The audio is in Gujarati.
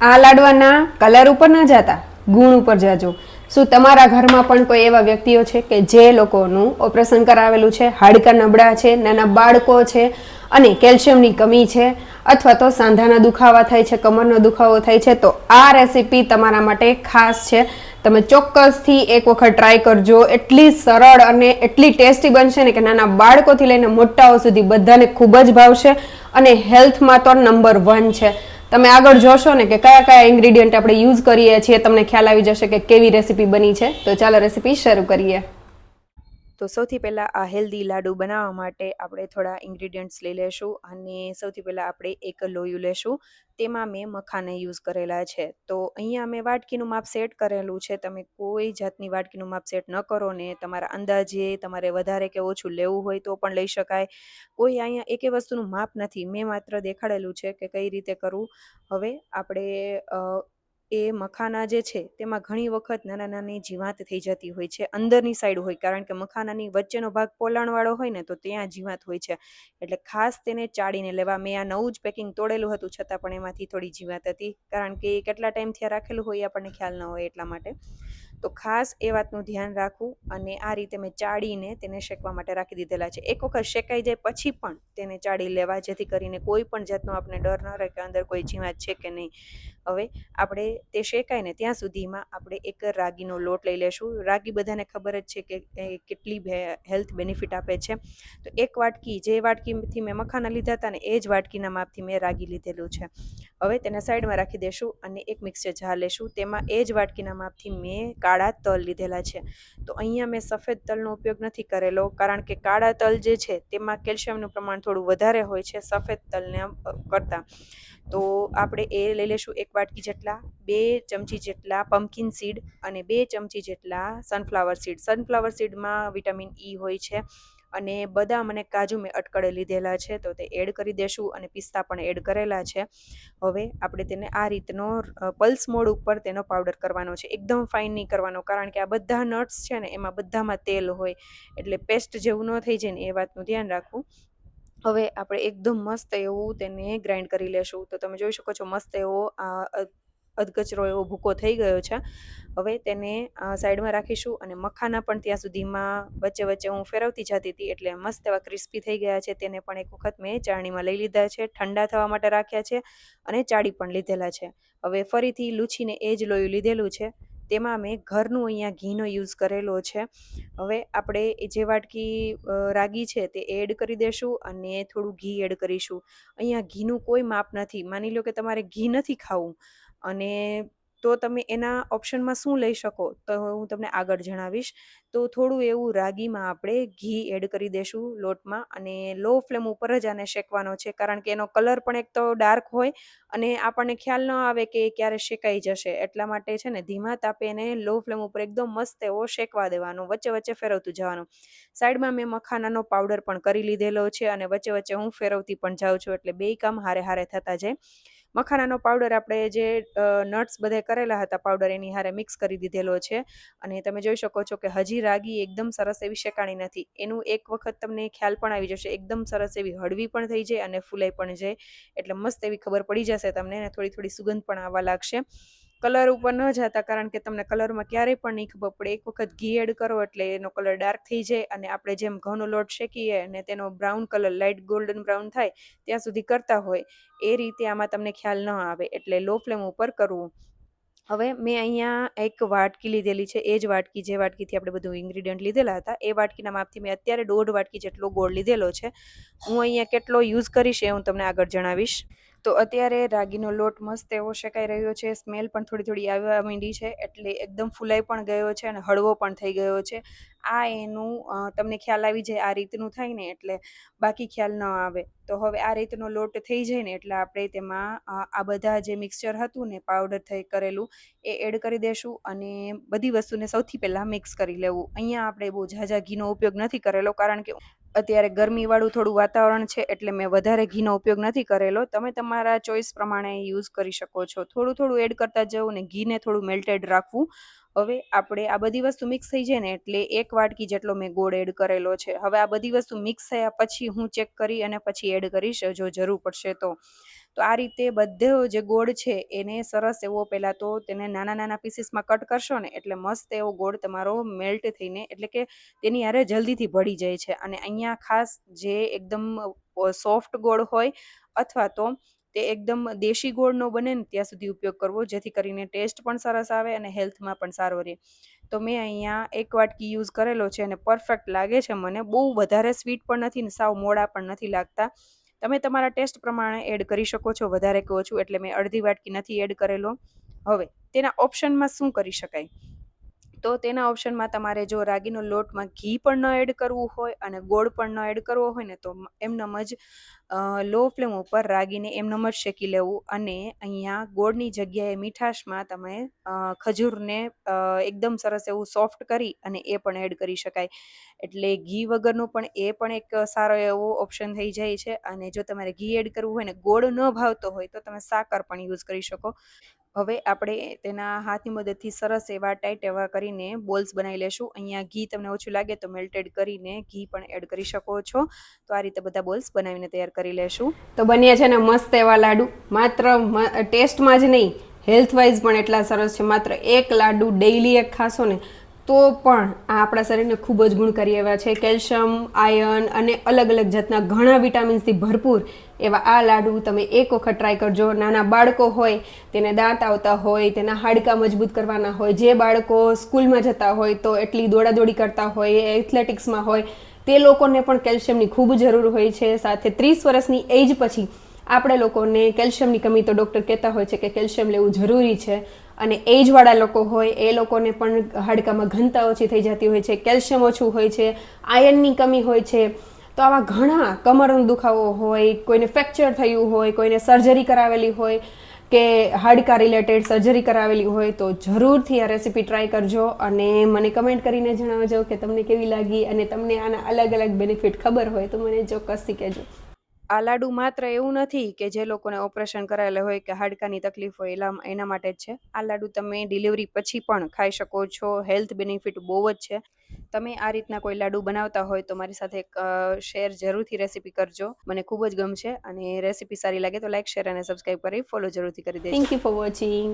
આ લાડવાના કલર ઉપર ન જતા ગુણ ઉપર જાજો. શું તમારા ઘરમાં પણ કોઈ એવા વ્યક્તિઓ છે કે જે લોકોનું ઓપરેશન કરાવેલું છે, હાડકાં નબળા છે, નાના બાળકો છે અને કેલ્શિયમની કમી છે, અથવા તો સાંધાના દુખાવા થાય છે, કમરનો દુખાવો થાય છે, તો આ રેસીપી તમારા માટે ખાસ છે. તમે ચોક્કસથી એક વખત ટ્રાય કરજો. એટલી સરળ અને એટલી ટેસ્ટી બનશે ને કે નાના બાળકોથી લઈને મોટાઓ સુધી બધાને ખૂબ જ ભાવશે અને હેલ્થમાં તો નંબર 1 છે. તમે આગળ જોશો ને કે કયા કયા ઇન્ગ્રીડિયન્ટ આપણે યુઝ કરીએ છીએ, તમને ખ્યાલ આવી જશે કે કેવી રેસીપી બની છે. તો ચાલો રેસીપી શરૂ કરીએ. તો સૌથી પહેલાં આ હેલ્ધી લાડુ બનાવવા માટે આપણે થોડા ઇન્ગ્રીડિયન્ટ્સ લઈ લેશું અને સૌથી પહેલાં આપણે એક લોયું લેશું. તેમાં મેં મખાને યુઝ કરેલા છે. તો અહીંયા મેં વાટકીનું માપ સેટ કરેલું છે. તમે કોઈ જાતની વાટકીનું માપ સેટ ન કરો ને તમારા અંદાજે તમારે વધારે કે ઓછું લેવું હોય તો પણ લઈ શકાય. કોઈ અહીંયા એકે વસ્તુનું માપ નથી, મેં માત્ર દેખાડેલું છે કે કઈ રીતે કરવું. હવે આપણે એ મખાના જે છે તેમાં ઘણી વખત નાના નાની જીવાત થઈ જતી હોય છે, અંદરની સાઈડ હોય, કારણ કે મખાનાની વચ્ચેનો ભાગ પોલાણવાળો હોય ને તો ત્યાં જીવાત હોય છે. એટલે ખાસ તેને ચાળીને લેવા. મેં આ નવું જ પેકિંગ તોડેલું હતું છતાં પણ એમાંથી થોડી જીવાત હતી, કારણ કે કેટલા ટાઈમથી રાખેલું હોય એ આપણને ખ્યાલ ન હોય એટલા માટે. તો ખાસ એ વાતનું ધ્યાન રાખવું અને આ રીતે મેં ચાળીને તેને શેકવા માટે રાખી દીધેલા છે. એક વખત શેકાઈ જાય પછી પણ તેને ચાળી લેવા, જેથી કરીને કોઈ પણ જાતનો આપણે ડર ન રહે કે અંદર કોઈ જીવાત છે કે નહીં. હવે આપણે તે શેકાય ને ત્યાં સુધીમાં આપણે એક રાગીનો લોટ લઈ લેશું. રાગી બધાને ખબર જ છે કે કેટલી હેલ્થ બેનિફિટ આપે છે. તો એક વાટકી, જે વાટકીથી મેં મખાના લીધા હતા ને એ જ વાટકીના માપથી મેં રાગી લીધેલું છે. હવે તેને સાઈડમાં રાખી દેશું અને એક મિક્સર જાર લેશું. તેમાં એ જ વાટકીના માપથી મેં કાળા તલ લીધેલા છે. તો અહીંયા મેં સફેદ તલનો ઉપયોગ નથી કરેલો, કારણ કે કાળા તલ જે છે તેમાં કેલ્શિયમનું પ્રમાણ થોડું વધારે હોય છે સફેદ તલને કરતાં. તો આપણે એ લઈ લેશું એક વાટકી જેટલા. 2 ચમચી જેટલા પમ્પકિન સીડ અને 2 ચમચી જેટલા સનફ્લાવર સીડ. સનફ્લાવર સીડમાં વિટામિન ઈ હોય છે. અને બદામ અને કાજુ મેં અટકળે લીધેલા છે તો તે એડ કરી દેશું અને પિસ્તા પણ એડ કરેલા છે. હવે આપણે તેને આ રીતનો પલ્સ મોડ ઉપર તેનો પાવડર કરવાનો છે. એકદમ ફાઇન નહીં કરવાનો, કારણ કે આ બધા નટ્સ છે ને એમાં બધામાં તેલ હોય, એટલે પેસ્ટ જેવું ન થઈ જાય ને એ વાતનું ધ્યાન રાખવું. હવે આપણે એકદમ મસ્ત એવું તેને ગ્રાઇન્ડ કરી લેશું. તો તમે જોઈ શકો છો મસ્ત એવો અધકચરો એવો ભૂકો થઈ ગયો છે. હવે તેને સાઈડમાં રાખીશું અને મખાના પણ ત્યાં સુધીમાં વચ્ચે વચ્ચે હું ફેરવતી જતી હતી, એટલે મસ્ત એવા ક્રિસ્પી થઈ ગયા છે. તેને પણ એક વખત મેં ચાળણીમાં લઈ લીધા છે, ઠંડા થવા માટે રાખ્યા છે અને ચાળી પણ લીધેલા છે. હવે ફરીથી લૂછીને એ જ લોયું લીધેલું છે. તેમાં મેં ઘરનું અહીંયા ઘીનો યુઝ કરેલો છે. હવે આપણે જે વાટકી રાગી છે તે એડ કરી દેશું અને થોડું ઘી એડ કરીશું. અહીંયા ઘીનું કોઈ માપ નથી. માની લો કે તમારે ઘી નથી ખાવું અને તો તમે એના ઓપ્શનમાં શું લઈ શકો, તો હું તમને આગળ જણાવીશ. તો થોડું એવું રાગીમાં આપણે ઘી એડ કરી દેશું લોટમાં, અને લો ફ્લેમ ઉપર જ આને શેકવાનો છે, કારણ કે એનો કલર પણ એક તો ડાર્ક હોય અને આપણને ખ્યાલ ન આવે કે ક્યારે શેકાઈ જશે. એટલા માટે છે ને ધીમા તાપે એને લો ફ્લેમ ઉપર એકદમ મસ્ત એવો શેકવા દેવાનો, વચ્ચે વચ્ચે ફેરવતું જવાનું. સાઈડમાં મેં મખાનાનો પાવડર પણ કરી લીધેલો છે અને વચ્ચે વચ્ચે હું ફેરવતી પણ જાઉં છું, એટલે બેય કામ હારે હારે થતા જાય. મખાનાનો પાવડર આપણે જે નટ્સ બધે કરેલા હતા પાવડર એની હારે મિક્સ કરી દીધેલો છે. અને તમે જોઈ શકો છો કે હજી રાગી એકદમ સરસ એવી શેકાણી નથી. એનું એક વખત તમને ખ્યાલ પણ આવી જશે, એકદમ સરસ એવી હળવી પણ થઈ જાય અને ફૂલાઈ પણ જાય. એટલે મસ્ત એવી ખબર પડી જશે તમને, અને થોડી થોડી સુગંધ પણ આવવા લાગશે. કલર ઉપર ન જતા, કારણ કે તમને કલરમાં ક્યારેય પણ નહીં ખબર પડે. એક વખત ઘી એડ કરો એટલે એનો કલર ડાર્ક થઈ જાય, અને આપણે જેમ ઘઉંનો લોટ શેકીએ અને તેનો brown colour light golden brown થાય ત્યાં સુધી કરતા હોય એ રીતે આમાં તમને ખ્યાલ ન આવે, એટલે લો ફ્લેમ ઉપર કરવું. હવે મેં અહીંયા એક વાટકી લીધેલી છે. એ જ વાટકી, જે વાટકીથી આપણે બધું ઇન્ગ્રીડિયન્ટ લીધેલા હતા એ વાટકીના માપથી મેં અત્યારે 1.5 વાટકી જેટલો ગોળ લીધેલો છે. હું અહીંયા કેટલો યુઝ કરીશ એ હું તમને આગળ જણાવીશ. તો અત્યારે રાગીનો લોટ મસ્ત એવો શેકાઈ રહ્યો છે. સ્મેલ પણ થોડી થોડી આવવા માંડી છે, એટલે એકદમ ફૂલાઈ પણ ગયો છે અને હળવો પણ થઈ ગયો છે. આ એનું તમને ખ્યાલ આવી જાય આ રીતનું થાય ને એટલે, બાકી ખ્યાલ ન આવે. તો હવે આ રીતનો લોટ થઈ જાય ને એટલે આપણે તેમાં આ બધા જે મિક્સચર હતું ને પાવડર થઈ કરેલું એ એડ કરી દેશું અને બધી વસ્તુને સૌથી પહેલાં મિક્સ કરી લેવું. અહીંયા આપણે બહુ ઝાઝા ઘીનો ઉપયોગ નથી કરેલો, કારણ કે અત્યારે ગરમીવાળું થોડું વાતાવરણ છે, એટલે મેં વધારે ઘીનો ઉપયોગ નથી કરેલો. તમે તમારા ચોઈસ પ્રમાણે યુઝ કરી શકો છો. થોડું થોડું એડ કરતા જવું ને ઘીને થોડું મેલ્ટેડ રાખવું. હવે આપણે આ બધી વસ્તુ મિક્સ થઈ જાય ને એટલે 1 વાટકી જેટલો મેં ગોળ એડ કરેલો છે. હવે આ બધી વસ્તુ મિક્સ થયા પછી હું ચેક કરી અને પછી એડ કરીશ જો જરૂર પડશે તો. તો આ રીતે બધો જે ગોળ છે એને સરસ એવો પહેલાં તો તેને નાના નાના પીસીસમાં કટ કરશો ને એટલે મસ્ત એવો ગોળ તમારો મેલ્ટ થઈને એટલે કે તેની હારે જલ્દીથી ભળી જાય છે. અને અહીંયા ખાસ જે એકદમ સોફ્ટ ગોળ હોય અથવા તો તે એકદમ દેશી ગોળનો બને ને ત્યાં સુધી ઉપયોગ કરવો, જેથી કરીને ટેસ્ટ પણ સરસ આવે અને હેલ્થમાં પણ સારો રહે. તો મેં અહીંયા 1 વાટકી યુઝ કરેલો છે અને પરફેક્ટ લાગે છે મને. બહુ વધારે સ્વીટ પણ નથી ને સાવ મોડા પણ નથી લાગતા. તમે તમારા ટેસ્ટ પ્રમાણે એડ કરી શકો છો વધારે કે ઓછું, એટલે મેં અડધી વાટકી નથી એડ કરેલો. હવે તેના ઓપ્શનમાં શું કરી શકાય? તો તેના ઓપ્શનમાં તમારે જો રાગીનો લોટમાં ઘી પણ ન એડ કરવું હોય અને ગોળ પણ ન એડ કરવો હોય ને તો એમનેમ જ લો ફ્લેમ ઉપર રાગીને એમનેમ જ શેકી લેવું. અને અહીંયા ગોળની જગ્યાએ મીઠાશમાં તમે ખજૂરને એકદમ સરસ એવું સોફ્ટ કરી અને એ પણ એડ કરી શકાય. એટલે ઘી વગરનું પણ એ પણ એક સારો એવો ઓપ્શન થઈ જાય છે. અને જો તમારે ઘી એડ કરવું હોય ને ગોળ ન ભાવતો હોય તો તમે સાકર પણ યુઝ કરી શકો. હવે આપણે તેના હાથની મદદથી સરસ એવા ટાઈટ એવા કરીને બોલ્સ બનાવી લેશું. અહીંયા ઘી તમને ઓછું લાગે તો મેલ્ટેડ કરીને ઘી પણ એડ કરી શકો છો. તો આ રીતે બધા બોલ્સ બનાવીને તૈયાર કરી લેશું. તો બન્યા છે ને મસ્ત એવા લાડુ. માત્ર ટેસ્ટમાં જ નહીં, હેલ્થ વાઇઝ પણ એટલા સરસ છે. માત્ર એક લાડુ ડેઈલી એક ખાશો ને તો પણ આ આપણા શરીરને ખૂબ જ ગુણકારી એવા છે. કેલ્શિયમ, આયર્ન અને અલગ અલગ જાતના ઘણા વિટામિન્સથી ભરપૂર એવા આ લાડુ તમે એક વખત ટ્રાય કરજો. નાના બાળકો હોય, તેને દાંત આવતા હોય, તેના હાડકાં મજબૂત કરવાના હોય, જે બાળકો સ્કૂલમાં જતા હોય તો એટલી દોડાદોડી કરતા હોય, એથ્લેટિક્સમાં હોય, તે લોકોને પણ કેલ્શિયમની ખૂબ જરૂર હોય છે. સાથે 30 વર્ષની એજ પછી આપણે લોકોને કેલ્શિયમની કમી તો ડૉક્ટર કહેતા હોય છે કે કેલ્શિયમ લેવું જરૂરી છે. અને એજવાળા લોકો હોય એ લોકોને પણ હાડકામાં ઘનતા ઓછી થઈ જતી હોય છે, કેલ્શિયમ ઓછું હોય છે, આયર્નની કમી હોય છે. તો આવા ઘણા, કમરનો દુખાવો હોય, કોઈને ફ્રેક્ચર થયું હોય, કોઈને સર્જરી કરાવેલી હોય કે હાડકા રિલેટેડ સર્જરી કરાવેલી હોય તો જરૂરથી આ રેસીપી ટ્રાય કરજો અને મને કમેન્ટ કરીને જણાવજો કે તમને કેવી લાગી અને તમને આના અલગ અલગ બેનિફિટ ખબર હોય તો મને ચોક્કસથી કહેજો. આ લાડુ માત્ર એવું નથી કે જે લોકોને ઓપરેશન કરાયેલા હોય કે હાડકાની તકલીફ હોય એના માટે જ છે. આ લાડુ તમે ડિલિવરી પછી પણ ખાઈ શકો છો. હેલ્થ બેનિફિટ બહુ જ છે. તમે આ રીતના કોઈ લાડુ બનાવતા હોય તો મારી સાથે શેર જરૂરથી રેસીપી કરજો. મને ખૂબ જ ગમશે. અને રેસીપી સારી લાગે તો લાઈક, શેર અને સબસ્ક્રાઈબ કરી ફોલો જરૂરથી કરી દેજો. Thank you for watching.